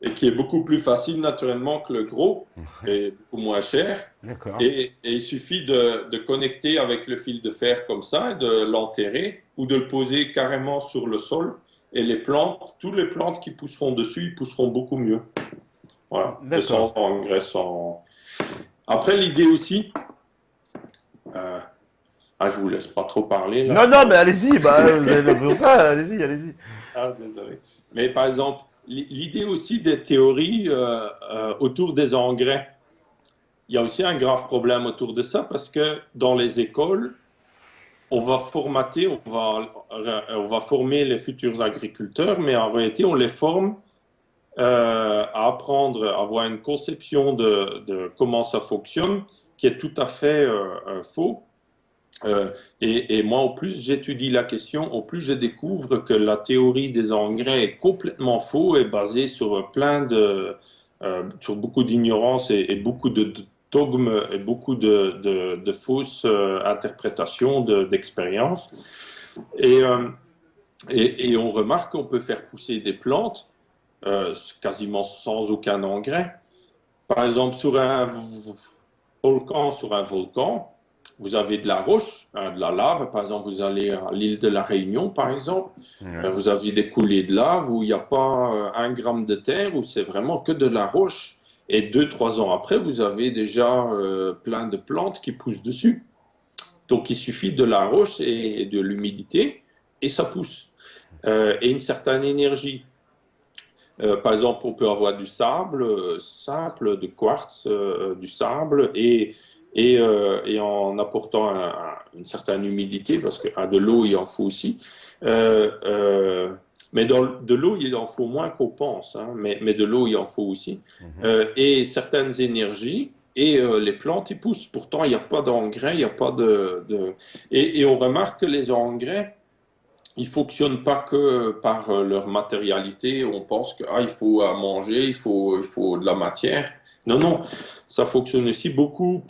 et qui est beaucoup plus facile naturellement que le gros et beaucoup moins cher. D'accord. Et il suffit de connecter avec le fil de fer comme ça et de l'enterrer ou de le poser carrément sur le sol. Et les plantes, toutes les plantes qui pousseront dessus, ils pousseront beaucoup mieux. Voilà, et D'accord. sans engrais, sans... Après, l'idée aussi, euh, ah, je vous laisse pas trop parler Non, là. non, mais allez-y, bah, vous avez pour ça, allez-y, allez-y. Ah, désolé. Mais par exemple, l'idée aussi des théories autour des engrais, il y a aussi un grave problème autour de ça parce que dans les écoles, on va formater, on va former les futurs agriculteurs, mais en réalité, on les forme à apprendre, à avoir une conception de comment ça fonctionne qui est tout à fait faux. Et moi, au plus j'étudie la question, au plus je découvre que la théorie des engrais est complètement faux et basée sur sur beaucoup d'ignorance et beaucoup de dogmes et beaucoup de fausses interprétations d'expériences. Et, euh, et on remarque qu'on peut faire pousser des plantes quasiment sans aucun engrais. Par exemple, sur un volcan, vous avez de la roche, hein, de la lave. Par exemple, vous allez à l'île de la Réunion, par exemple, Ouais. vous avez des coulées de lave où il n'y a pas un gramme de terre, où c'est vraiment que de la roche. Et 2, 3 ans après, vous avez déjà plein de plantes qui poussent dessus. Donc, il suffit de la roche et de l'humidité et ça pousse. Et une certaine énergie. Par exemple, on peut avoir du sable simple, de quartz, du sable, et en apportant une certaine humidité, parce que de l'eau, il en faut aussi. Euh, euh, mais de l'eau, il en faut moins qu'on pense, hein, mais de l'eau, il en faut aussi. Mhm. Et certaines énergies, et les plantes, ils poussent. Pourtant, il n'y a pas d'engrais, il n'y a pas et on remarque que les engrais, ils fonctionnent pas que par leur matérialité. On pense que il faut à manger, il faut de la matière. Non, non, ça fonctionne aussi beaucoup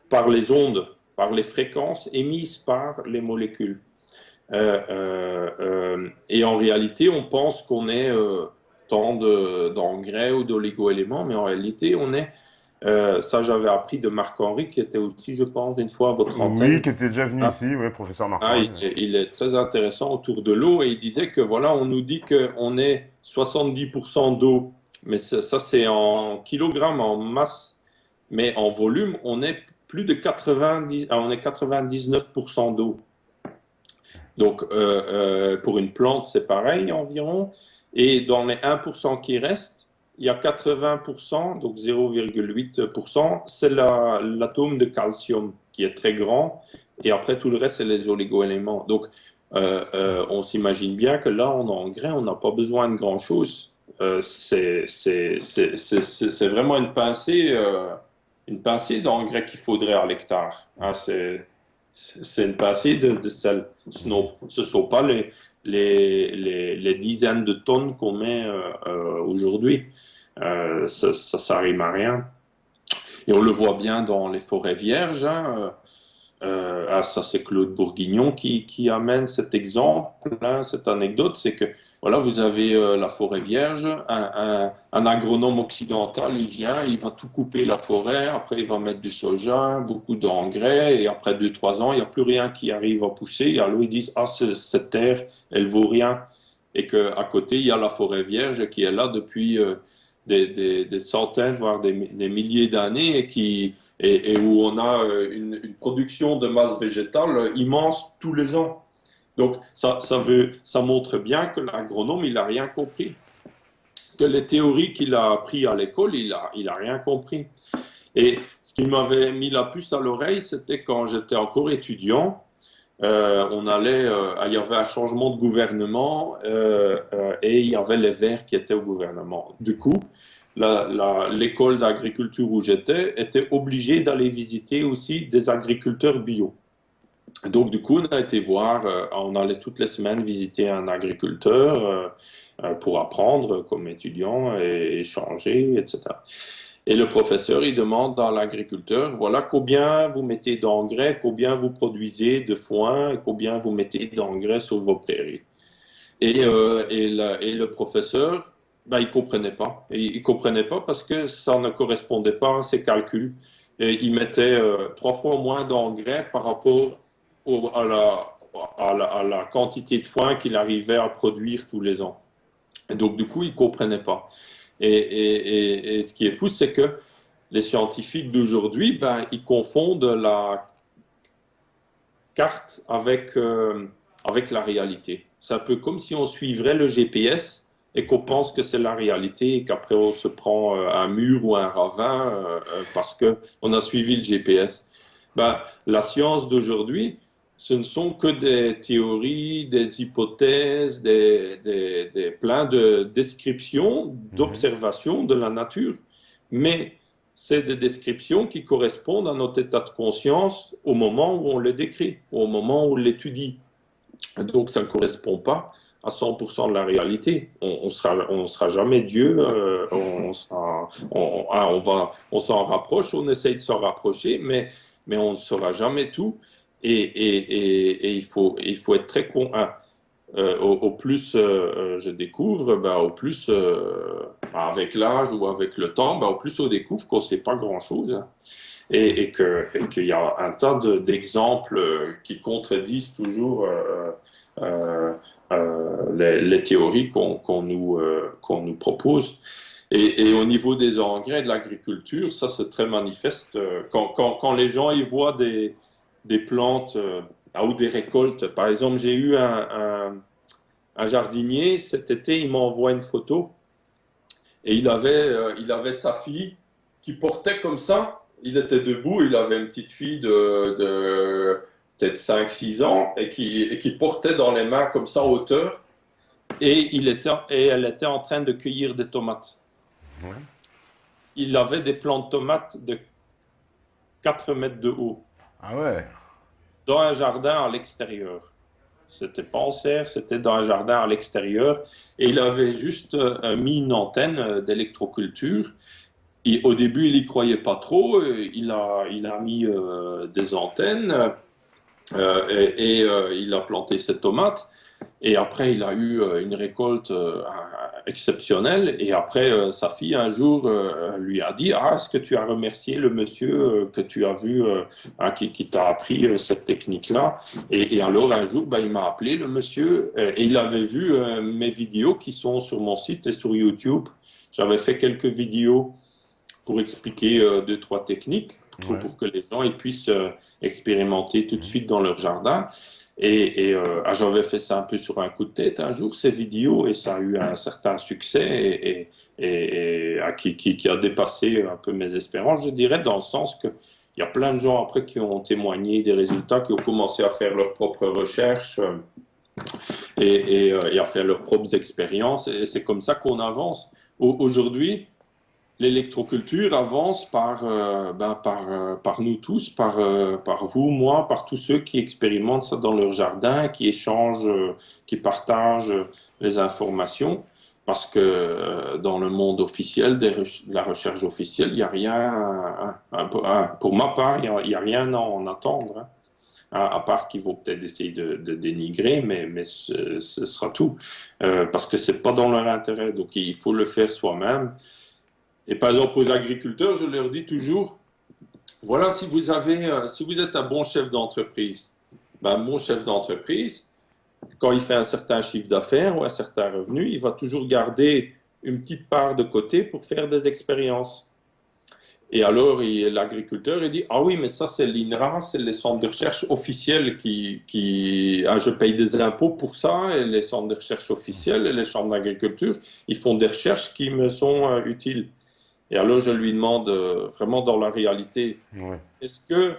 par les ondes, par les fréquences émises par les molécules. Et en réalité, on pense qu'on est tant d'engrais ou d'oligo-éléments, mais en réalité, on est ça, j'avais appris de Marc-Henri, qui était aussi, je pense, une fois à votre Oui, antenne. qui était déjà venu ici, oui, professeur Marc-Henri. Ouais. Il est très intéressant autour de l'eau et il disait que voilà, on nous dit qu'on est 70% d'eau, mais ça c'est en kilogrammes, en masse, mais en volume, on est plus de 90, on est 99% d'eau. Donc pour une plante, c'est pareil environ. Et dans les 1% qui restent, il y a 80%, donc 0,8%, c'est l'atome de calcium qui est très grand. Et après, tout le reste, c'est les oligoéléments. Donc, on s'imagine bien que là, en engrais, on n'a pas besoin de grand-chose. C'est vraiment une pincée d'engrais qu'il faudrait à l'hectare. Hein, c'est une pincée de sel. Ce ne sont pas les dizaines de tonnes qu'on met aujourd'hui. Ça rime à rien. Et on le voit bien dans les forêts vierges. Hein. Ça, c'est Claude Bourguignon qui amène cet exemple, hein, cette anecdote, c'est que voilà, vous avez la forêt vierge, un agronome occidental, il vient, il va tout couper la forêt, après il va mettre du soja, beaucoup d'engrais, et après 2, 3 ans, il n'y a plus rien qui arrive à pousser, et alors ils disent, ah, cette terre, elle vaut rien, et qu'à côté, il y a la forêt vierge qui est là depuis des centaines, voire des milliers d'années, et où on a une production de masse végétale immense tous les ans. Donc ça montre bien que l'agronome, il n'a rien compris. Que les théories qu'il a apprises à l'école, il a rien compris. Et ce qui m'avait mis la puce à l'oreille, c'était quand j'étais encore étudiant. Il y avait un changement de gouvernement et il y avait les Verts qui étaient au gouvernement. Du coup, l'école d'agriculture où j'étais était obligée d'aller visiter aussi des agriculteurs bio. Donc, du coup, on a été voir, on allait toutes les semaines visiter un agriculteur pour apprendre comme étudiant et échanger, etc. Et le professeur, il demande à l'agriculteur, voilà combien vous mettez d'engrais, combien vous produisez de foin, et combien vous mettez d'engrais sur vos prairies. Et le professeur, Ben, ils comprenaient pas. Et ils comprenaient pas parce que ça ne correspondait pas à ses calculs. Et ils mettaient 3 fois moins d'engrais par rapport à la quantité de foin qu'il arrivait à produire tous les ans. Et donc, du coup, ils comprenaient pas. Et ce qui est fou, c'est que les scientifiques d'aujourd'hui, ben, ils confondent la carte avec la réalité. C'est un peu comme si on suivrait le GPS et qu'on pense que c'est la réalité et qu'après on se prend un mur ou un ravin parce qu'on a suivi le GPS. Ben, la science d'aujourd'hui, ce ne sont que des théories, des hypothèses, plein de descriptions, Mhm. d'observations de la nature. Mais c'est des descriptions qui correspondent à notre état de conscience au moment où on le décrit, au moment où on l'étudie. Donc, ça ne correspond pas à 100% de la réalité. On sera jamais Dieu. On s'en rapproche, on essaye de s'en rapprocher, mais on ne saura jamais tout. Et il faut être très con. Au plus je découvre, ben, au plus avec l'âge ou avec le temps, ben, au plus on découvre qu'on ne sait pas grand-chose, hein. Et qu'il y a un tas d'exemples qui contredisent toujours les théories qu'on nous propose. Et au niveau des engrais et de l'agriculture, ça c'est très manifeste. Quand les gens y voient des plantes ou des récoltes, par exemple, j'ai eu un jardinier cet été, il m'envoie une photo et il avait sa fille qui portait comme ça. Il était debout, il avait une petite fille de peut-être 5 6 ans et qui portait dans les mains comme ça en hauteur. Et elle était en train de cueillir des tomates. Ouais. Il avait des plants de tomates de 4 mètres de haut Ah ouais. dans un jardin à l'extérieur. C'était pas en serre, c'était dans un jardin à l'extérieur. Et il avait juste mis une antenne d'électroculture. Et au début, il y croyait pas trop. Il a mis des antennes il a planté ses tomates. Et après, il a eu une récolte exceptionnelle. Et après, sa fille, un jour, lui a dit, ah, est-ce que tu as remercié le monsieur que tu as vu, hein, qui t'a appris cette technique-là? Et alors, un jour, ben, il m'a appelé, le monsieur, et il avait vu mes vidéos qui sont sur mon site et sur YouTube. J'avais fait quelques vidéos pour expliquer 2, 3 techniques Ouais. pour que les gens ils puissent expérimenter tout de Mhm. suite dans leur jardin. J'avais fait ça un peu sur un coup de tête un jour, ces vidéos, et ça a eu un certain succès qui a dépassé un peu mes espérances, je dirais, dans le sens que il y a plein de gens après qui ont témoigné des résultats, qui ont commencé à faire leurs propres recherches et à faire leurs propres expériences. Et c'est comme ça qu'on avance. Aujourd'hui, l'électroculture avance par nous tous, par vous, moi, par tous ceux qui expérimentent ça dans leur jardin, qui échangent, qui partagent les informations. Parce que dans le monde officiel, de la recherche officielle, il n'y a rien, pour ma part, il y a rien à en attendre, hein. À part qu'ils vont peut-être essayer de dénigrer, mais ce sera tout. Parce que c'est pas dans leur intérêt. Donc il faut le faire soi-même. Et par exemple, aux agriculteurs, je leur dis toujours, voilà, si vous êtes un bon chef d'entreprise, ben, mon chef d'entreprise, quand il fait un certain chiffre d'affaires ou un certain revenu, il va toujours garder une petite part de côté pour faire des expériences. Et alors, l'agriculteur, il dit, ah oui, mais ça, c'est l'INRA, c'est les centres de recherche officiels je paye des impôts pour ça, et les centres de recherche officiels et les chambres d'agriculture, ils font des recherches qui me sont utiles. Et alors, je lui demande vraiment dans la réalité, Ouais. est-ce que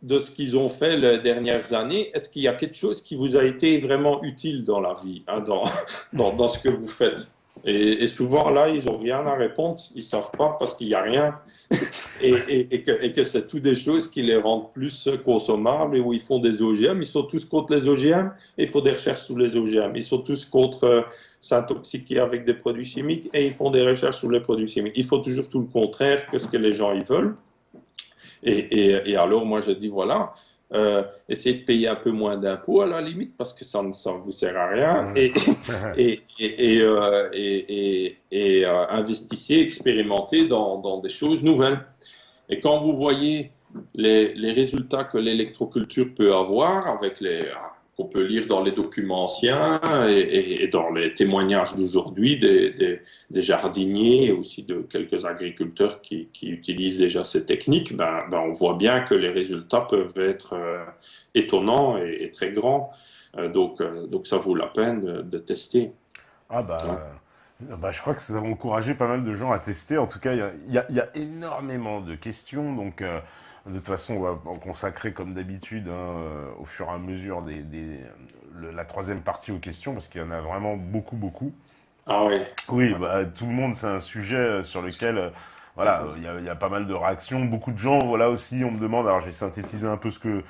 de ce qu'ils ont fait les dernières années, est-ce qu'il y a quelque chose qui vous a été vraiment utile dans la vie, hein, dans ce que vous faites? Et souvent, là, ils n'ont rien à répondre, ils ne savent pas parce qu'il n'y a rien et que c'est toutes des choses qui les rendent plus consommables et où ils font des OGM. Ils sont tous contre les OGM et il faut des recherches sur les OGM. Ils sont tous contre s'intoxiquer avec des produits chimiques et ils font des recherches sur les produits chimiques. Il faut toujours tout le contraire que ce que les gens ils veulent. Et alors, moi, je dis, voilà, essayez de payer un peu moins d'impôts à la limite parce que ça ne vous sert à rien Ouais. et investissez, expérimentez dans des choses nouvelles. Et quand vous voyez les résultats que l'électroculture peut avoir, qu'on peut lire dans les documents anciens et dans les témoignages d'aujourd'hui des jardiniers et aussi de quelques agriculteurs qui utilisent déjà ces techniques, on voit bien que les résultats peuvent être étonnants et très grands. Donc ça vaut la peine de tester. Ah Hein. je crois que ça va encourager pas mal de gens à tester. En tout cas, il y a énormément de questions. Donc, de toute façon, on va en consacrer comme d'habitude au fur et à mesure la troisième partie aux questions, parce qu'il y en a vraiment beaucoup, beaucoup. Ah oui. Oui, bah, tout le monde, c'est un sujet sur lequel, voilà, il y a pas mal de réactions. Beaucoup de gens, voilà aussi, on me demande, alors je vais synthétiser un peu ce qu'il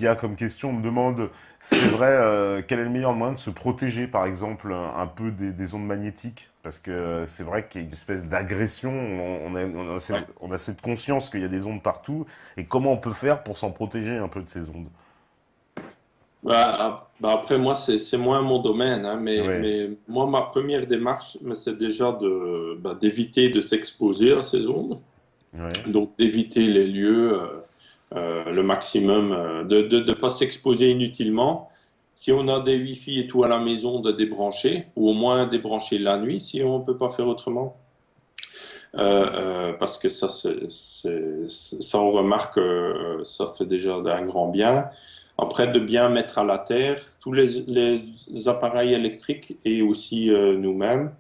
y a comme question. On me demande, c'est vrai, quel est le meilleur moyen de se protéger, par exemple, un peu des ondes magnétiques? Parce que c'est vrai qu'il y a une espèce d'agression, Ouais. on a cette conscience qu'il y a des ondes partout, et comment on peut faire pour s'en protéger un peu de ces ondes? Après, moi, c'est moins mon domaine, hein, Ouais, mais moi, ma première démarche, c'est déjà d'éviter de s'exposer à ces ondes, ouais. donc d'éviter les lieux le maximum, de ne pas s'exposer inutilement. Si on a des Wi-Fi et tout à la maison, de débrancher, ou au moins débrancher la nuit si on ne peut pas faire autrement. Parce que ça, on remarque, ça fait déjà un grand bien. Après, de bien mettre à la terre tous les appareils électriques et aussi nous-mêmes.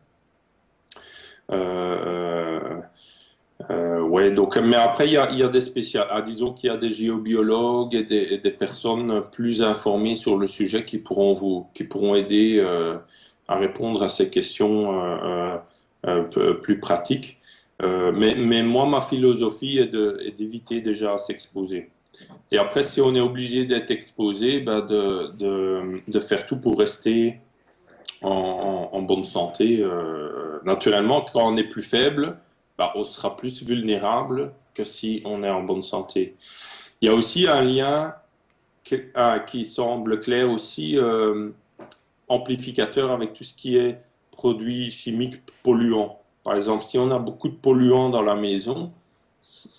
Euh, ouais, donc, mais après, il y a des spécialistes. Ah, disons qu'il y a des géobiologues et des personnes plus informées sur le sujet qui pourront aider à répondre à ces questions plus pratiques. Mais moi, ma philosophie est d'éviter déjà à s'exposer. Et après, si on est obligé d'être exposé, de faire tout pour rester en bonne santé. Naturellement, quand on est plus faible, on sera plus vulnérable que si on est en bonne santé. Il y a aussi un lien qui semble clair aussi, amplificateur avec tout ce qui est produits chimiques polluants. Par exemple, si on a beaucoup de polluants dans la maison,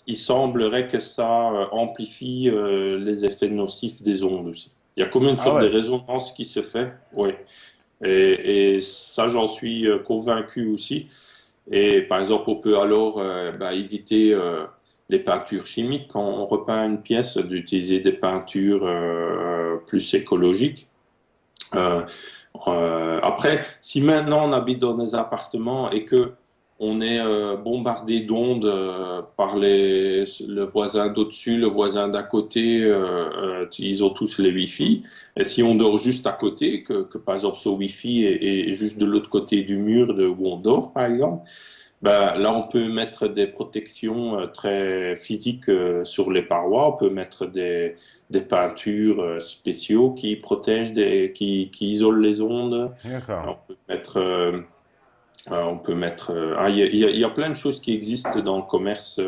il semblerait que ça amplifie les effets nocifs des ondes aussi. Il y a comme une Ah sorte de ouais. résonance qui se fait. Oui. Et ça, j'en suis convaincu aussi. Et par exemple, on peut alors éviter les peintures chimiques quand on repeint une pièce, d'utiliser des peintures plus écologiques. Euh, Après, si maintenant on habite dans des appartements et que on est bombardé d'ondes par le voisin d'au-dessus, le voisin d'à côté, ils ont tous les Wi-Fi. Et si on dort juste à côté, que par exemple ce Wi-Fi est juste de l'autre côté du mur où on dort, par exemple, là on peut mettre des protections très physiques sur les parois. On peut mettre des peintures spéciaux qui protègent, qui isolent les ondes. D'accord. On peut mettre, il y a plein de choses qui existent dans le commerce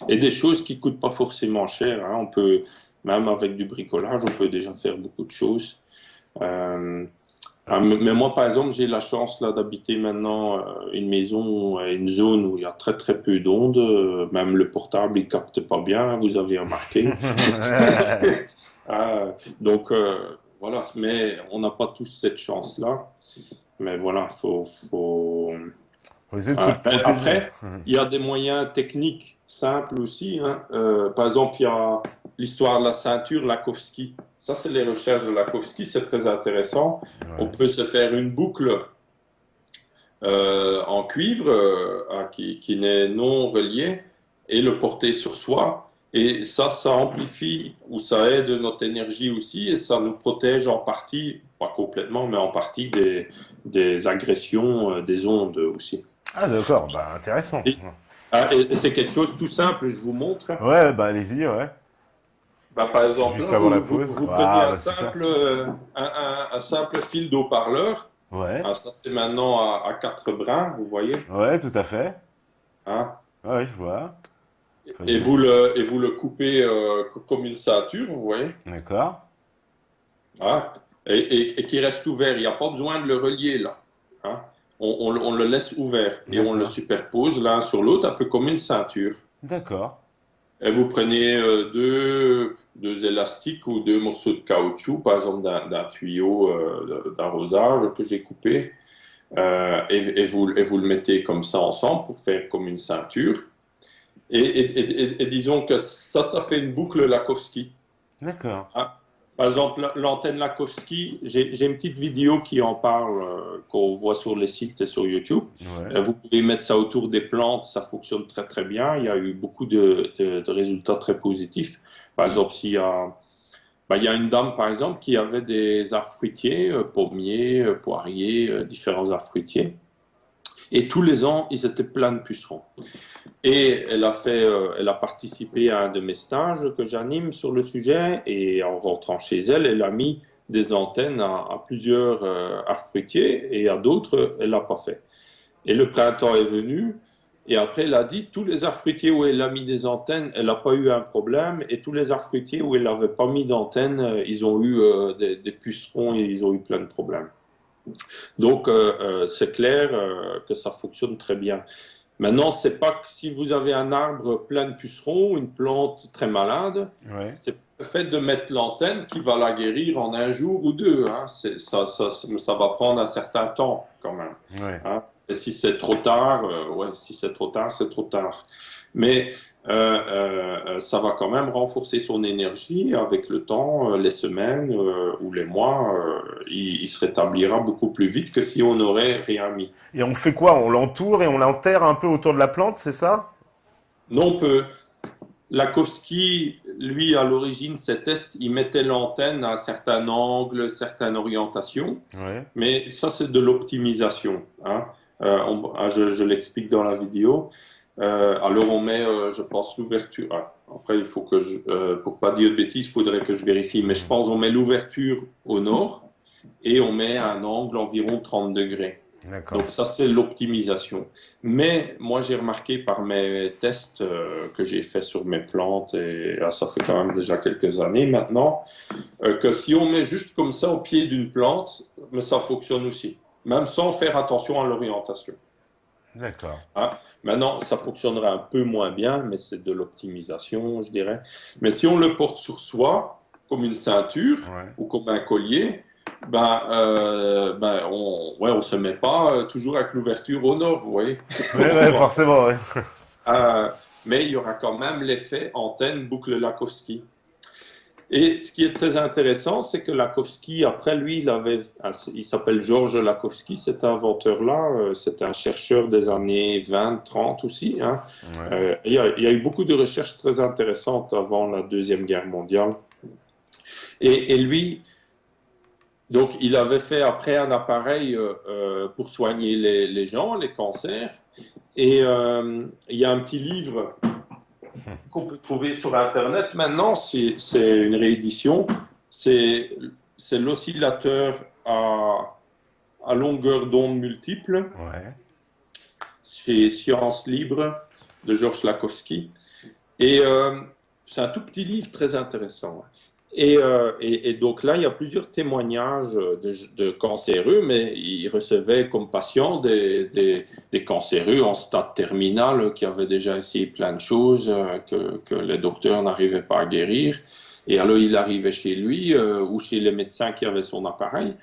et des choses qui coûtent pas forcément cher. Hein. On peut, même avec du bricolage, on peut déjà faire beaucoup de choses. Euh, mais moi, par exemple, j'ai la chance là d'habiter maintenant une maison, une zone où il y a très très peu d'ondes. Même le portable, il capte pas bien, vous avez remarqué. Donc voilà, mais on n'a pas tous cette chance-là. Mais voilà, faut... Faut essayer de se protéger. Après, il y a des moyens techniques simples aussi. Hein. Par exemple, il y a l'histoire de la ceinture Lakowski. Ça, c'est les recherches de Lakowski, c'est très intéressant. On Ouais. peut se faire une boucle en cuivre qui n'est non reliée et le porter sur soi. Et ça amplifie ou ça aide notre énergie aussi et ça nous protège en partie, pas complètement, mais en partie des agressions des ondes aussi. Ah d'accord, bah intéressant. Et, et c'est quelque chose tout simple, je vous montre. Ouais, bah allez-y, ouais. Par exemple, Juste là, avant la pause. vous prenez Ah bah super. un simple fil d'eau-parleur. Ouais, Ah, ça, c'est maintenant à quatre brins, vous voyez. ouais, tout à fait. Hein. Ouais, je vois. Enfin, je- et vous le coupez comme une ceinture, vous voyez, D'accord. hein, et qui reste ouvert. Il n'y a pas besoin de le relier là, hein. On le laisse ouvert et on le D'accord. superpose l'un sur l'autre, un peu comme une ceinture. D'accord. Et vous prenez deux élastiques ou deux morceaux de caoutchouc, par exemple d'un tuyau d'arrosage que j'ai coupé, et vous le mettez comme ça ensemble pour faire comme une ceinture. Et disons que ça fait une boucle Lakowski. D'accord. Hein. Par exemple, l'antenne Lakowski, j'ai une petite vidéo qui en parle, qu'on voit sur les sites et sur YouTube. Ouais. Vous pouvez mettre ça autour des plantes, ça fonctionne très très bien. Il y a eu beaucoup de résultats très positifs. Par exemple, il y a une dame, par exemple, qui avait des arbres fruitiers, pommiers, poiriers, différents arbres fruitiers. Et tous les ans, ils étaient pleins de pucerons. Et elle a participé à un de mes stages que j'anime sur le sujet. Et en rentrant chez elle, elle a mis des antennes à plusieurs arbres fruitiers et à d'autres, elle l'a pas fait. Et le printemps est venu. Et après, elle a dit, tous les arbres fruitiers où elle a mis des antennes, elle n'a pas eu un problème. Et tous les arbres fruitiers où elle n'avait pas mis d'antennes, ils ont eu des pucerons et ils ont eu plein de problèmes. Donc, c'est clair que ça fonctionne très bien. Maintenant, c'est pas que si vous avez un arbre plein de pucerons, une plante très malade, Ouais. c'est pas le fait de mettre l'antenne qui va la guérir en un jour ou deux, hein. Ça va prendre un certain temps quand même, Ouais. hein. Et si c'est trop tard, ouais, si c'est trop tard, c'est trop tard. Mais ça va quand même renforcer son énergie avec le temps, les semaines ou les mois. Il se rétablira beaucoup plus vite que si on n'aurait rien mis. Et on fait quoi? On l'entoure et on l'enterre un peu autour de la plante, c'est ça? Non, on peut. Lakowski, lui, à l'origine, ses tests, il mettait l'antenne à un certain angle, certaine orientation, Ouais. mais ça, c'est de l'optimisation, hein. Je l'explique dans la vidéo. Alors, on met, je pense, l'ouverture. Après, il faut que pour pas dire de bêtises, il faudrait que je vérifie, mais je Mhm. pense on met l'ouverture au nord et on met un angle environ 30 degrés. D'accord. Donc ça, c'est l'optimisation. Mais moi, j'ai remarqué par mes tests que j'ai fait sur mes plantes, et ça fait quand même déjà quelques années maintenant, que si on met juste comme ça au pied d'une plante, mais ça fonctionne aussi, même sans faire attention à l'orientation, D'accord. hein. Maintenant, ça fonctionnerait un peu moins bien, mais c'est de l'optimisation, je dirais. Mais si on le porte sur soi, comme une ceinture Ouais. ou comme un collier, on se met pas toujours avec l'ouverture au nord, vous voyez. Ouais, ouais, forcément, ouais. Euh, mais il y aura quand même l'effet antenne boucle Lakowski. Et ce qui est très intéressant, c'est que Lakowski, après lui, il s'appelle Georges Lakowski, cet inventeur-là, c'était un chercheur des années 20, 30 aussi, hein. Ouais. Il y a eu beaucoup de recherches très intéressantes avant la Deuxième Guerre mondiale. Et lui, donc, il avait fait après un appareil pour soigner les gens, les cancers. Et il y a un petit livre qu'on peut trouver sur Internet maintenant, c'est une réédition. C'est c'est l'oscillateur à longueur d'onde multiple Ouais. chez Science Libre de Georges Lakowski. Et c'est un tout petit livre très intéressant. Et donc là, il y a plusieurs témoignages de cancéreux, mais il recevait comme patients des cancéreux en stade terminal qui avaient déjà essayé plein de choses que les docteurs n'arrivaient pas à guérir. Et alors, il arrivait chez lui ou chez les médecins qui avaient son appareil.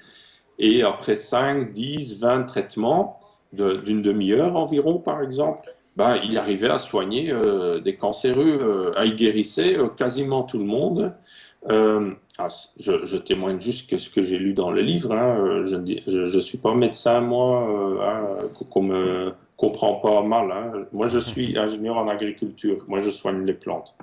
Et après 5, 10, 20 traitements d'une demi-heure environ, par exemple, ben, il arrivait à soigner des cancéreux, il guérissait quasiment tout le monde. Euh, je témoigne juste que ce que j'ai lu dans le livre, hein, je suis pas médecin, moi, qu'on me comprend pas mal, hein. Moi, je suis ingénieur en agriculture. Moi, je soigne les plantes.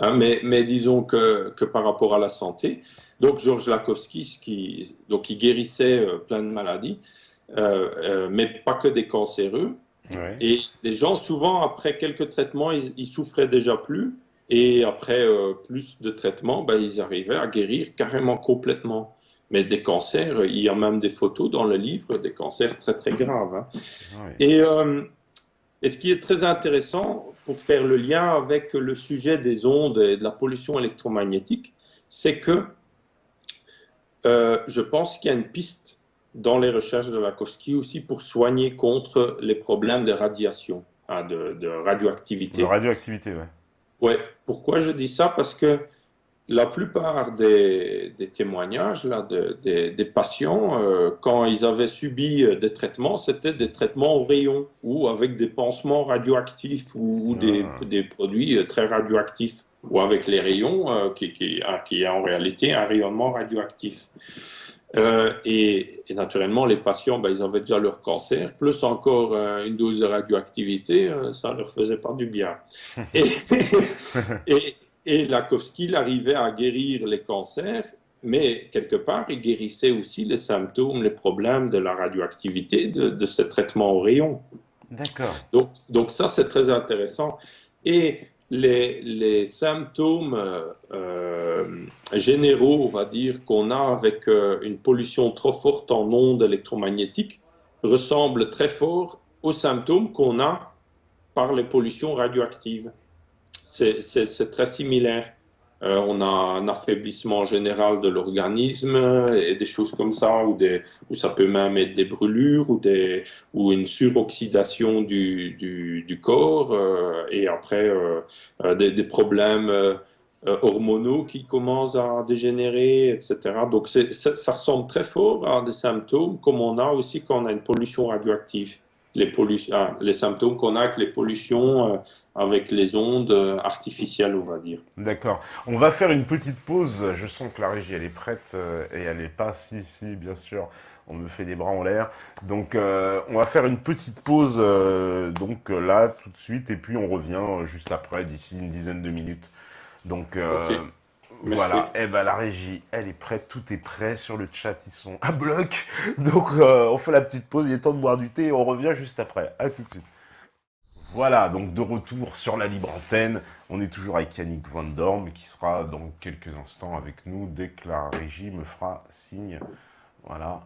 Hein, mais disons que par rapport à la santé, donc Georges Lakowski, donc il guérissait plein de maladies, mais pas que des cancéreux. Ouais. Et les gens, souvent, après quelques traitements, ils souffraient déjà plus. Et après plus de traitements, ben, ils arrivaient à guérir carrément complètement. Mais des cancers, il y a même des photos dans le livre, des cancers très très graves, hein. Ouais. Et, euh, et ce qui est très intéressant pour faire le lien avec le sujet des ondes et de la pollution électromagnétique, c'est que je pense qu'il y a une piste dans les recherches de Lakowski aussi pour soigner contre les problèmes de radiation, hein, de De radioactivité. radioactivité, ouais. Ouais, pourquoi je dis ça? Parce que la plupart des témoignages là, des patients, quand ils avaient subi des traitements, c'était des traitements au rayon ou avec des pansements radioactifs ou Ah, des produits très radioactifs ou avec les rayons qui est en réalité un rayonnement radioactif. Et naturellement, les patients, ben, ils avaient déjà leur cancer, plus encore une dose de radioactivité, ça leur faisait pas du bien. Et, et, et Lakowski, il arrivait à guérir les cancers, mais quelque part, il guérissait aussi les symptômes, les problèmes de la radioactivité, de ce traitement au rayon. d'accord. Donc ça, c'est très intéressant. Et les symptômes généraux, on va dire, qu'on a avec une pollution trop forte en ondes électromagnétiques ressemblent très fort aux symptômes qu'on a par les pollutions radioactives. C'est très similaire. On a un affaiblissement général de l'organisme et des choses comme ça, ou ça peut même être des brûlures ou une suroxydation du corps, et après des problèmes hormonaux qui commencent à dégénérer, etc. Donc ça ressemble très fort à des symptômes comme on a aussi quand on a une pollution radioactive. Les symptômes qu'on a avec les pollutions avec les ondes artificielles, on va dire. D'accord. On va faire une petite pause. Je sens que la régie, elle est prête et elle est pas. Si, si, bien sûr. On me fait des bras en l'air. Donc, on va faire une petite pause là, tout de suite. Et puis, on revient juste après, d'ici une dizaine de minutes. Donc, Ok, voilà. merci. Eh ben, la régie, elle est prête. Tout est prêt. Sur le chat, ils sont à bloc. Donc, on fait la petite pause. Il est temps de boire du thé et on revient juste après. À tout de suite. Voilà, donc de retour sur la libre antenne. On est toujours avec Yannick Van Dorm qui sera dans quelques instants avec nous dès que la régie me fera signe. Voilà.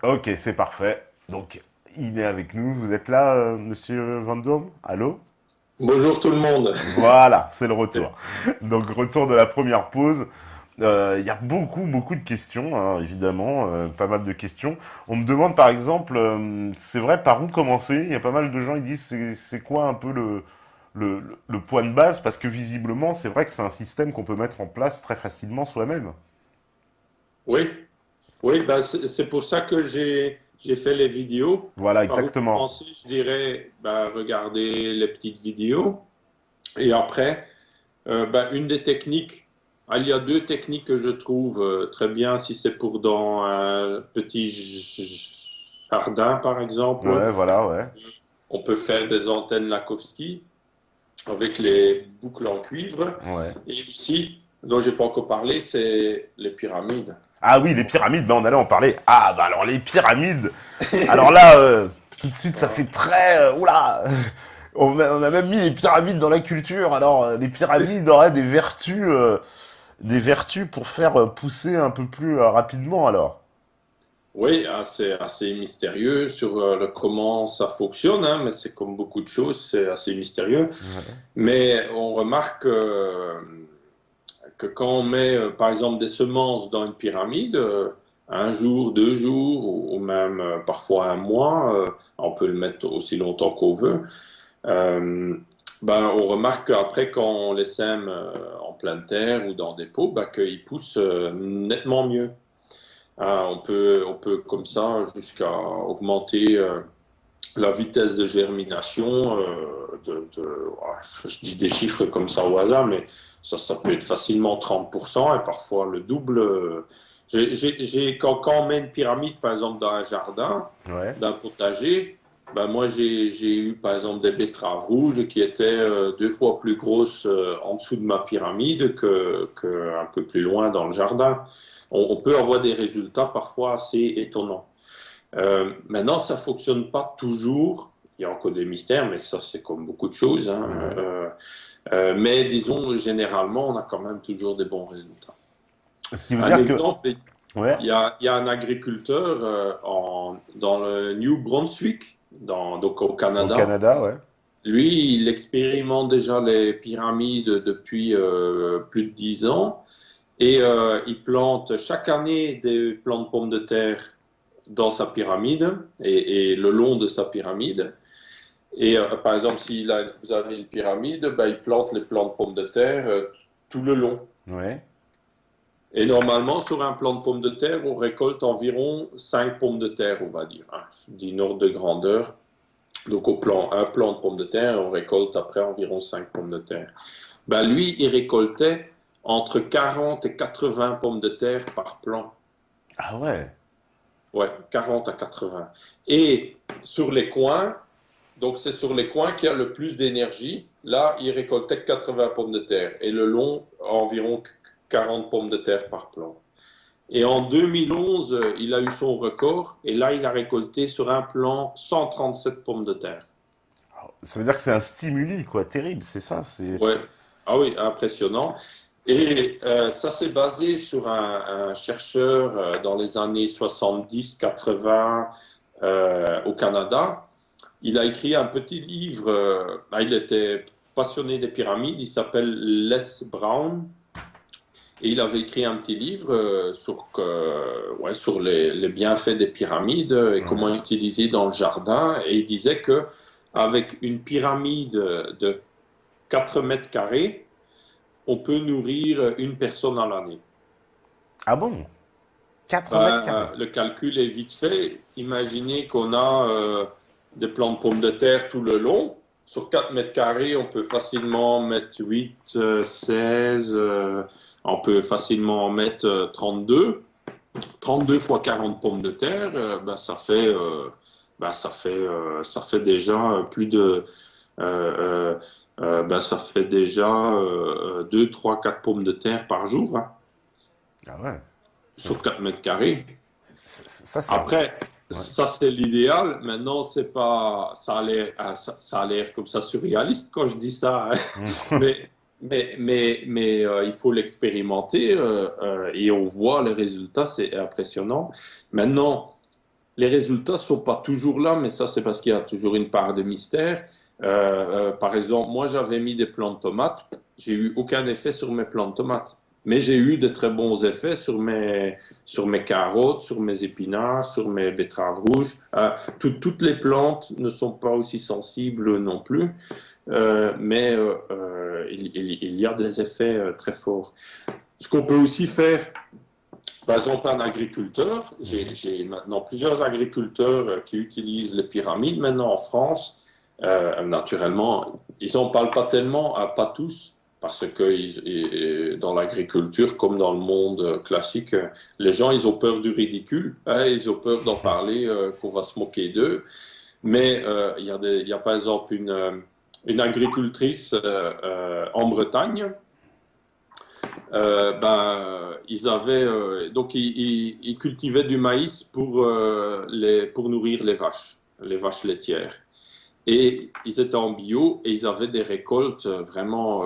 Ok, c'est parfait. Donc, il est avec nous. Vous êtes là, monsieur Van Dorm? Allô? Bonjour tout le monde. Voilà, c'est le retour. Donc, retour de la première pause. Il y a beaucoup, beaucoup de questions, hein, évidemment, pas mal de questions. On me demande par exemple, c'est vrai, par où commencer? Il y a pas mal de gens, ils disent, c'est quoi un peu le point de base? Parce que visiblement, c'est vrai que c'est un système qu'on peut mettre en place très facilement soi-même. Oui, oui, ben c'est pour ça que j'ai fait les vidéos. Voilà, Par où exactement. commencer, je dirais, ben, regardez les petites vidéos. Et après, ben, une des techniques, il y a deux techniques que je trouve très bien si c'est pour dans un petit jardin, par exemple. Ouais, voilà, ouais. On peut faire des antennes Lakowski avec les boucles en cuivre. Ouais. Et aussi, dont j'ai pas encore parlé, c'est les pyramides. Ah oui, les pyramides, ben on allait en parler. Ah, bah alors les pyramides. Alors là, tout de suite, ça Voilà. fait très... oula. On a même mis les pyramides dans la culture. Alors, les pyramides auraient des vertus pour faire pousser un peu plus rapidement alors. Oui, assez mystérieux sur comment ça fonctionne, hein, mais c'est comme beaucoup de choses, c'est assez mystérieux. Ouais. Mais on remarque que quand on met, par exemple, des semences dans une pyramide, un jour, 2 jours, ou même parfois un mois, on peut le mettre aussi longtemps qu'on veut, euh, ben, on remarque qu'après, quand on les sème en pleine terre ou dans des pots, ben, qu'ils poussent nettement mieux. On peut comme ça jusqu'à augmenter la vitesse de germination. Je dis des chiffres comme ça au hasard, mais ça peut être facilement 30% et parfois le double. Quand on met une pyramide, par exemple, dans un jardin, Ouais. d'un potager, ben moi j'ai eu par exemple des betteraves rouges qui étaient 2 fois plus grosses en dessous de ma pyramide que un peu plus loin dans le jardin. On peut avoir des résultats parfois assez étonnants. Maintenant, ça fonctionne pas toujours. Il y a encore des mystères, mais ça c'est comme beaucoup de choses, hein. Ouais. Mais disons, généralement, on a quand même toujours des bons résultats. Ce qui veut Un dire que... exemple, Ouais. il y a un agriculteur dans le New Brunswick, donc au Au Canada. Canada, ouais. Lui, il expérimente déjà les pyramides depuis plus de 10 ans et il plante chaque année des plants de pommes de terre dans sa pyramide et le long de sa pyramide. Et par exemple, si vous avez une pyramide, ben, il plante les plants de pommes de terre tout le long. Ouais. Et normalement, sur un plant de pommes de terre, on récolte environ 5 pommes de terre, on va dire, hein, d'une ordre de grandeur. Donc, un plant de pommes de terre, on récolte après environ 5 pommes de terre. Ben, lui, il récoltait entre 40 et 80 pommes de terre par plant. Ah ouais. Ouais, 40 à 80. Et sur les coins, donc c'est sur les coins qu'il y a le plus d'énergie. Là, il récoltait 80 pommes de terre. Et le long, environ 40 pommes de terre par plant. Et en 2011, il a eu son record. Et là, il a récolté sur un plant 137 pommes de terre. Ça veut dire que c'est un stimuli, quoi. Terrible, c'est ça. C'est. Ouais. Ah oui, impressionnant. Et ça s'est basé sur un chercheur dans les années 70-80 au Canada. Il a écrit un petit livre. Il était passionné des pyramides. Il s'appelle Les Brown. Et il avait écrit un petit livre sur les bienfaits des pyramides et Ouais. comment utiliser dans le jardin. Et il disait que avec une pyramide de 4 mètres carrés, on peut nourrir une personne à l'année. Ah bon? 4 mètres carrés. Le calcul est vite fait. Imaginez qu'on a des plants de pommes de terre tout le long. Sur 4 mètres carrés, on peut facilement mettre 8, 16, on peut facilement en mettre 32. 32 fois 40 pommes de terre, ça fait déjà plus de... ça fait déjà 2, 3, 4 pommes de terre par jour, hein, Ah ouais. Ça, sur 4 mètres carrés. ça, c'est. Après, Ouais. ça c'est l'idéal. Maintenant, c'est pas, ça a l'air comme ça surréaliste quand je dis ça, hein. Mais, il faut l'expérimenter et on voit les résultats, c'est impressionnant. Maintenant, les résultats sont pas toujours là, mais ça c'est parce qu'il y a toujours une part de mystère. Par exemple, moi j'avais mis des plants de tomates, j'ai eu aucun effet sur mes plants de tomates. Mais j'ai eu de très bons effets sur mes carottes, sur mes épinards, sur mes betteraves rouges. Toutes les plantes ne sont pas aussi sensibles non plus, il y a des effets très forts. Ce qu'on peut aussi faire, par exemple, un agriculteur, Mhm. j'ai maintenant plusieurs agriculteurs qui utilisent les pyramides maintenant en France. Naturellement, ils n'en parlent pas tellement, pas tous, parce que dans l'agriculture, comme dans le monde classique, les gens, ils ont peur du ridicule, hein, ils ont peur d'en parler, qu'on va se moquer d'eux. Mais il y a par exemple une agricultrice en Bretagne. Ils cultivaient du maïs pour nourrir les vaches laitières. Et ils étaient en bio et ils avaient des récoltes vraiment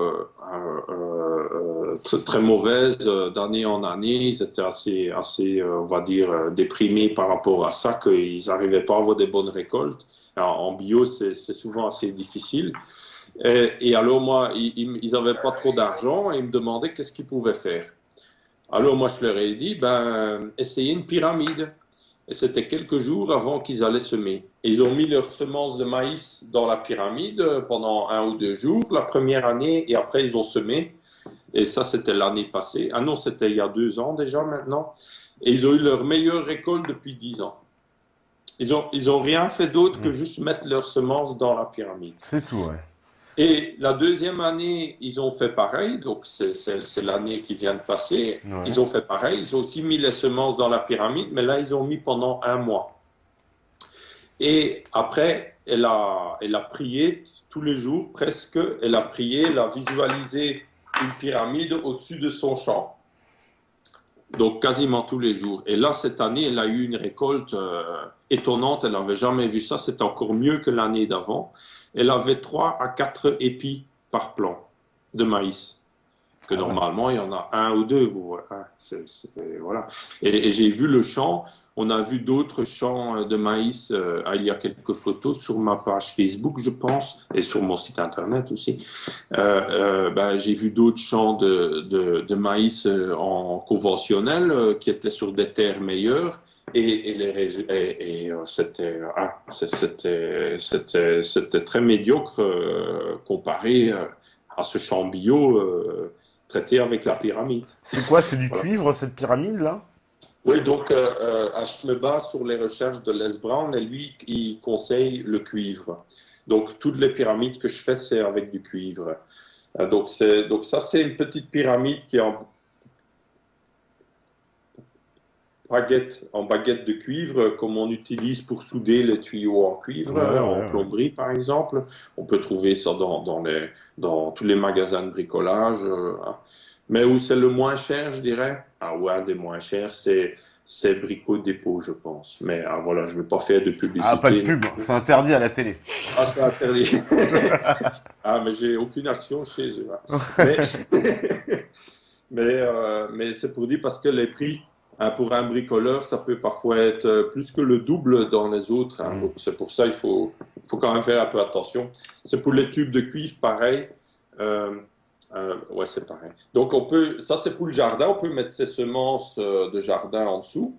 très mauvaises d'année en année. Ils étaient on va dire, déprimés par rapport à ça, qu'ils n'arrivaient pas à avoir des bonnes récoltes. Alors, en bio, c'est souvent assez difficile. Et alors, moi, ils n'avaient pas trop d'argent et ils me demandaient qu'est-ce qu'ils pouvaient faire. Alors, moi, je leur ai dit, essayez une pyramide. Et c'était quelques jours avant qu'ils allaient semer. Et ils ont mis leurs semences de maïs dans la pyramide pendant 1 ou 2 jours, la première année, et après, ils ont semé. Et ça, c'était l'année passée. Ah non, c'était il y a 2 ans déjà maintenant. Et ils ont eu leur meilleure récolte depuis 10 ans. Ils ont rien fait d'autre que Mhm. juste mettre leurs semences dans la pyramide. C'est tout, ouais. Et la deuxième année, ils ont fait pareil. Donc, c'est l'année qui vient de passer. Ils Ouais. ont fait pareil. Ils ont aussi mis les semences dans la pyramide, mais là, ils ont mis pendant 1 mois. Et après, elle a prié tous les jours, presque. Elle a prié, elle a visualisé une pyramide au-dessus de son champ. Donc, quasiment tous les jours. Et là, cette année, elle a eu une récolte étonnante. Elle n'avait jamais vu ça. C'était encore mieux que l'année d'avant. Elle avait 3 à 4 épis par plant de maïs. Que Ah ouais. normalement, il y en a un ou deux. Voilà. Et j'ai vu le champ. On a vu d'autres champs de maïs. Il y a quelques photos sur ma page Facebook, je pense, et sur mon site internet aussi. J'ai vu d'autres champs de maïs en conventionnel qui étaient sur des terres meilleures. C'était très médiocre comparé à ce champ bio traité avec la pyramide. C'est quoi? C'est du Voilà. cuivre, cette pyramide-là? Oui, donc je me base sur les recherches de Les Brown et lui, il conseille le cuivre. Donc toutes les pyramides que je fais, c'est avec du cuivre. Donc ça, c'est une petite pyramide qui est en baguette de cuivre, comme on utilise pour souder les tuyaux en cuivre, Ouais, en ouais, ouais. plomberie par exemple. On peut trouver ça dans tous les magasins de bricolage. Mais où c'est le moins cher, je dirais, ah ouais, des moins chers, c'est Brico Dépôt, je pense. Mais voilà, je ne vais pas faire de Ah, pas de publicité. pub, c'est interdit à la télé. Ah, c'est interdit. Ah, mais j'ai aucune action chez eux, hein. Mais, mais c'est pour dire parce que les prix pour un bricoleur, ça peut parfois être plus que le double dans les autres, hein. Mm. Donc, c'est pour ça il faut quand même faire un peu attention. C'est pour les tubes de cuivre, pareil. Euh, ouais, c'est pareil. Donc, ça c'est pour le jardin, on peut mettre ses semences de jardin en dessous.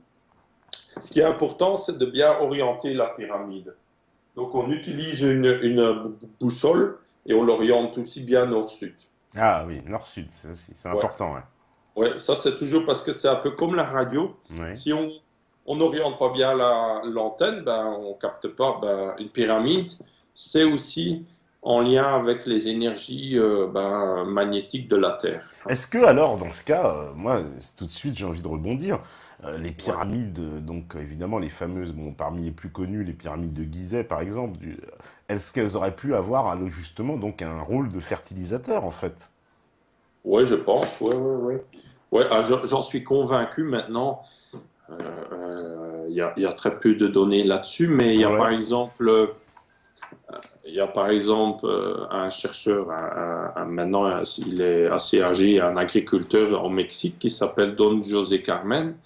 Ce qui est important, c'est de bien orienter la pyramide. Donc, on utilise une boussole et on l'oriente aussi bien nord-sud. Ah oui, nord-sud, c'est Ouais. important, ouais. Ouais, ça c'est toujours parce que c'est un peu comme la radio. Ouais. Si on n'oriente pas bien l'antenne, ben on capte pas. Ben, une pyramide, c'est aussi en lien avec les énergies magnétiques de la Terre. Est-ce que alors, dans ce cas, moi, tout de suite, j'ai envie de rebondir. Les Ouais. pyramides, donc évidemment les fameuses, bon, parmi les plus connues, les pyramides de Gizeh, par exemple, est-ce qu'elles auraient pu avoir justement donc un rôle de fertilisateur en fait? Ouais, je pense. Ouais, ouais, ouais. Ouais, j'en suis convaincu maintenant. Il y a très peu de données là-dessus, mais Ouais, il y a par exemple un chercheur, maintenant il est assez âgé, un agriculteur au Mexique qui s'appelle Don José Carmen.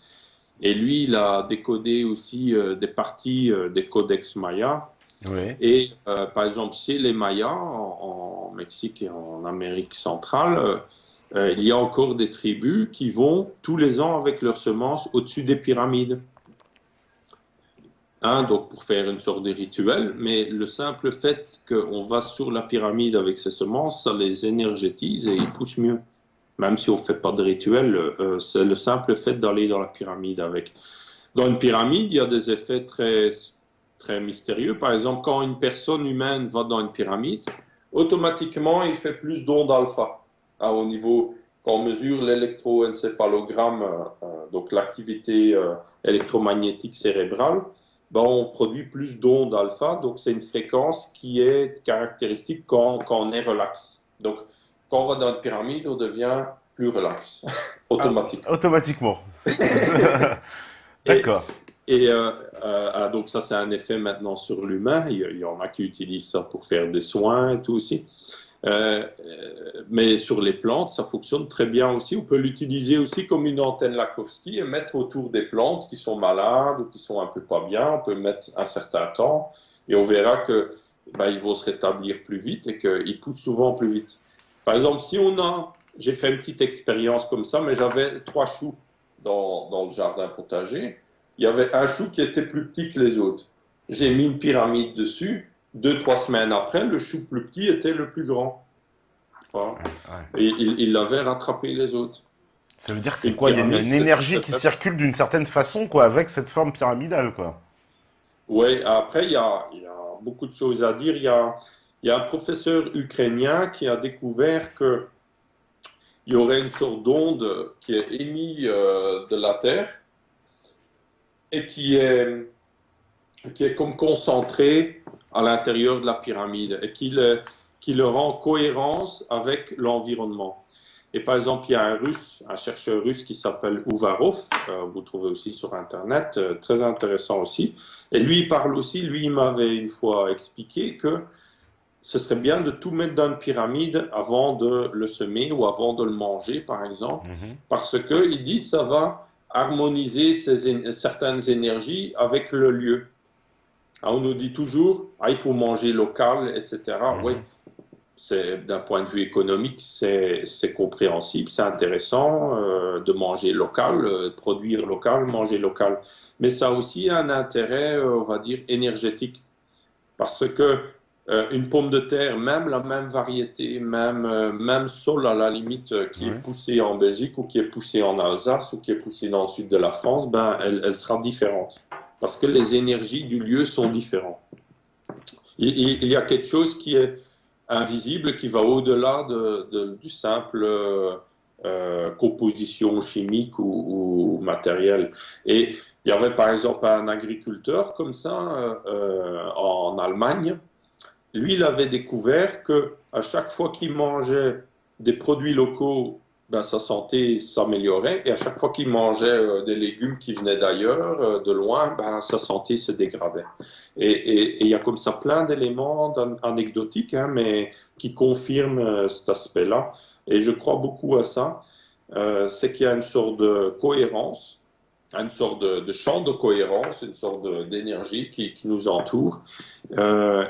Et lui, il a décodé aussi des parties des codex mayas. ouais. Et par exemple, chez les Mayas, en Mexique et en Amérique centrale, il y a encore des tribus qui vont tous les ans avec leurs semences au-dessus des pyramides. Hein, donc pour faire une sorte de rituel, mais le simple fait qu'on va sur la pyramide avec ses semences, ça les énergétise et ils poussent mieux. Même si on ne fait pas de rituel, c'est le simple fait d'aller dans la pyramide avec. Dans une pyramide, il y a des effets très, très mystérieux. Par exemple, quand une personne humaine va dans une pyramide, automatiquement, il fait plus d'ondes alpha. Hein, au niveau, quand on mesure l'électroencéphalogramme, donc l'activité électromagnétique cérébrale, ben, on produit plus d'ondes alpha. Donc, c'est une fréquence qui est caractéristique quand on est relax. Donc, quand on va dans une pyramide, on devient plus relax, Ah, automatiquement. automatiquement. Et, D'accord. donc ça, c'est un effet maintenant sur l'humain. Il y en a qui utilisent ça pour faire des soins et tout aussi. Mais sur les plantes, ça fonctionne très bien aussi. On peut l'utiliser aussi comme une antenne Lakowski et mettre autour des plantes qui sont malades ou qui sont un peu pas bien. On peut mettre un certain temps et on verra que ils vont se rétablir plus vite et qu'ils poussent souvent plus vite. Par exemple, j'ai fait une petite expérience comme ça, mais j'avais 3 choux dans le jardin potager. Il y avait un chou qui était plus petit que les autres. J'ai mis une pyramide dessus. 2, 3 semaines après, le chou plus petit était le plus grand. Voilà. Ouais. Et il avait rattrapé les autres. Ça veut dire que c'est Une quoi? Il y a une, pyramide, une c'est énergie c'est qui très. circule d'une certaine façon, quoi, avec cette forme pyramidale, quoi. Oui, après, il y a beaucoup de choses à dire. Il y a un professeur ukrainien qui a découvert qu'il y aurait une sorte d'onde qui est émise de la Terre et qui est comme concentrée à l'intérieur de la pyramide et qui le rend cohérence avec l'environnement. Et par exemple, il y a un chercheur russe qui s'appelle Uvarov, vous trouvez aussi sur Internet, très intéressant aussi. Et lui, il parle aussi, lui, il m'avait une fois expliqué que ce serait bien de tout mettre dans une pyramide avant de le semer ou avant de le manger, par exemple, Mhm. parce que il dit ça va harmoniser certaines énergies avec le lieu. Ah, on nous dit toujours, ah, il faut manger local, etc. Oui, Mhm. c'est d'un point de vue économique, c'est compréhensible, c'est intéressant de manger local, produire local, manger local. Mais ça a aussi un intérêt, on va dire, énergétique. Parce que une pomme de terre, même la même variété, même sol à la limite, qui est Ouais. poussée en Belgique ou qui est poussée en Alsace ou qui est poussée dans le sud de la France, ben, elle sera différente. Parce que les énergies du lieu sont différentes. Il y a quelque chose qui est invisible, qui va au-delà du simple composition chimique ou matérielle. Et il y avait par exemple un agriculteur comme ça en Allemagne. Lui, il avait découvert que à chaque fois qu'il mangeait des produits locaux, ben, sa santé s'améliorait. Et à chaque fois qu'il mangeait des légumes qui venaient d'ailleurs, de loin, ben, sa santé se dégradait. Et il y a comme ça plein d'éléments anecdotiques, hein, mais qui confirment cet aspect-là. Et je crois beaucoup à ça. C'est qu'il y a une sorte de cohérence, une sorte de champ de cohérence, une sorte d'énergie qui nous entoure.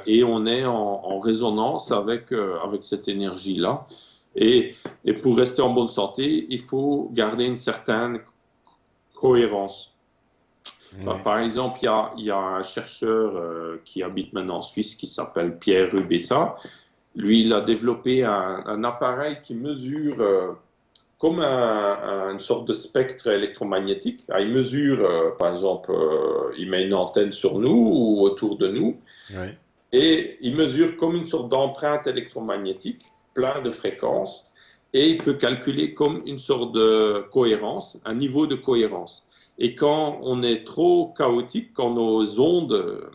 Et on est en résonance avec cette énergie-là. Et pour rester en bonne santé, il faut garder une certaine cohérence. Bah, Ouais. par exemple, il y a un chercheur qui habite maintenant en Suisse qui s'appelle Pierre Rubessa. Lui, il a développé un appareil qui mesure comme une sorte de spectre électromagnétique. Ah, il mesure, par exemple, il met une antenne sur nous ou autour de nous. Ouais. Et il mesure comme une sorte d'empreinte électromagnétique, plein de fréquences, et il peut calculer comme une sorte de cohérence, un niveau de cohérence. Et quand on est trop chaotique, quand nos ondes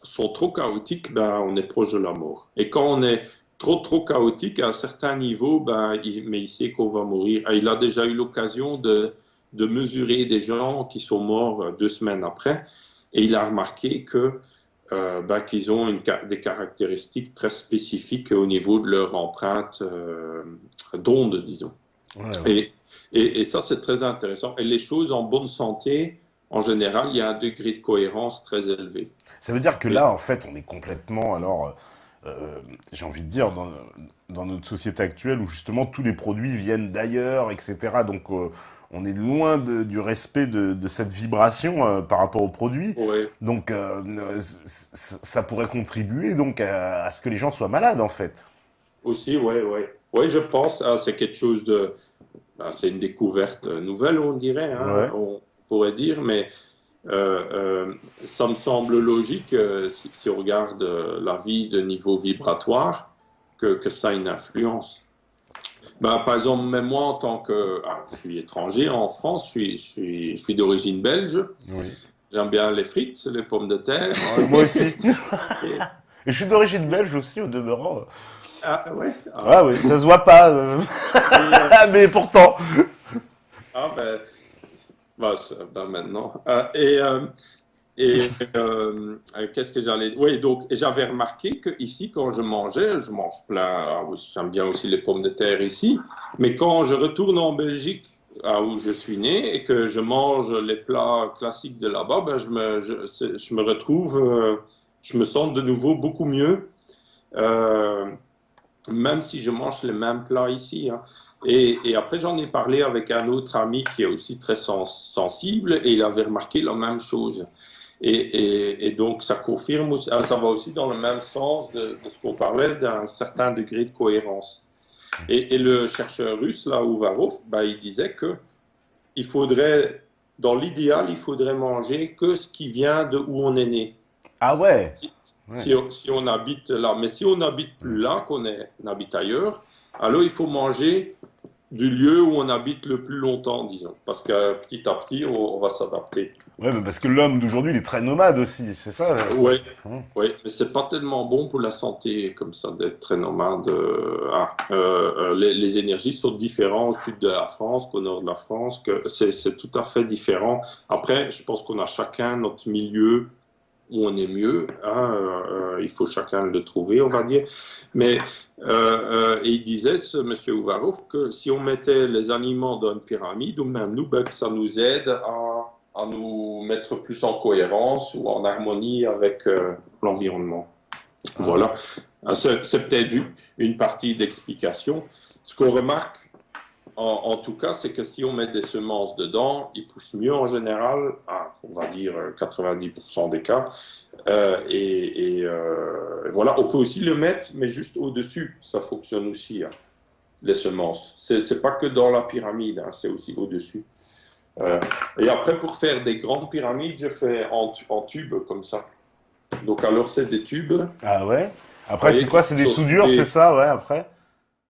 sont trop chaotiques, ben, on est proche de la mort. Et quand on est trop chaotique à un certain niveau, ben, mais il sait qu'on va mourir. Il a déjà eu l'occasion de mesurer des gens qui sont morts 2 semaines après, et il a remarqué que ben, qu'ils ont des caractéristiques très spécifiques au niveau de leur empreinte d'onde, disons. Ouais, ouais. Et, et ça, c'est très intéressant. Et les choses en bonne santé, en général, il y a un degré de cohérence très élevé. Ça veut dire que Et, là, en fait, on est complètement, alors, j'ai envie de dire, dans notre société actuelle où justement tous les produits viennent d'ailleurs, etc. Donc, on est loin du respect de cette vibration par rapport aux produits. ouais, Donc, ça pourrait contribuer donc à ce que les gens soient malades, en fait. aussi, ouais, ouais. Ouais, je pense, ah, c'est quelque chose de, ben, c'est une découverte nouvelle, on dirait, hein, Ouais. on pourrait dire, mais ça me semble logique, si on regarde la vie de niveau vibratoire, que ça a une influence. Ben, par exemple, même moi, en tant que... ah, je suis étranger en France, je suis d'origine belge. Oui. J'aime bien les frites, les pommes de terre. Ouais, moi aussi. Et, Et je suis d'origine belge aussi, au demeurant. ah ouais, Ah ah, oui, ça se voit pas, et, mais pourtant. ah ben, ben maintenant. Qu'est-ce que j'allais dire? Oui, donc j'avais remarqué que ici, quand je mangeais, je mange plein. Ah oui, j'aime bien aussi les pommes de terre ici. Mais quand je retourne en Belgique, où je suis né, et que je mange les plats classiques de là-bas, ben je me retrouve, je me sens de nouveau beaucoup mieux, euh, même si je mange les mêmes plats ici, hein. Et après, j'en ai parlé avec un autre ami qui est aussi très sensible, et il avait remarqué la même chose. Et donc, ça confirme aussi, ça va aussi dans le même sens de ce qu'on parlait d'un certain degré de cohérence. Et le chercheur russe, là, Uvarov, bah, il disait que il faudrait, dans l'idéal, il faudrait manger que ce qui vient de où on est né. Ah ouais. Si, Ouais. si on habite là, mais si on n'habite plus là, on habite ailleurs, alors il faut manger du lieu où on habite le plus longtemps, disons, parce que petit à petit, on va s'adapter. Ouais, mais parce que l'homme d'aujourd'hui, il est très nomade aussi, c'est ça, ça. Ouais, Hein. oui, mais c'est pas tellement bon pour la santé comme ça d'être très nomade. Les énergies sont différentes au sud de la France qu'au nord de la France, que c'est tout à fait différent. Après, je pense qu'on a chacun notre milieu où on est mieux, hein, il faut chacun le trouver, on va dire. Mais et il disait, ce monsieur Ouvarov, que si on mettait les aliments dans une pyramide, ou même nous, ben, que ça nous aide à nous mettre plus en cohérence ou en harmonie avec l'environnement. Ah, Voilà. C'est peut-être une partie d'explication. Ce qu'on remarque, en tout cas, c'est que si on met des semences dedans, ils poussent mieux en général, on va dire 90% des cas. Voilà, on peut aussi le mettre, mais juste au-dessus, ça fonctionne aussi, hein, les semences. C'est pas que dans la pyramide, hein, c'est aussi au-dessus. Euh, et après, pour faire des grandes pyramides, je fais en tubes comme ça. Donc alors, c'est des tubes, vous ah ouais? Après, c'est voyez, quoi? qui C'est des sont soudures, c'est soudés. ça, ouais, après?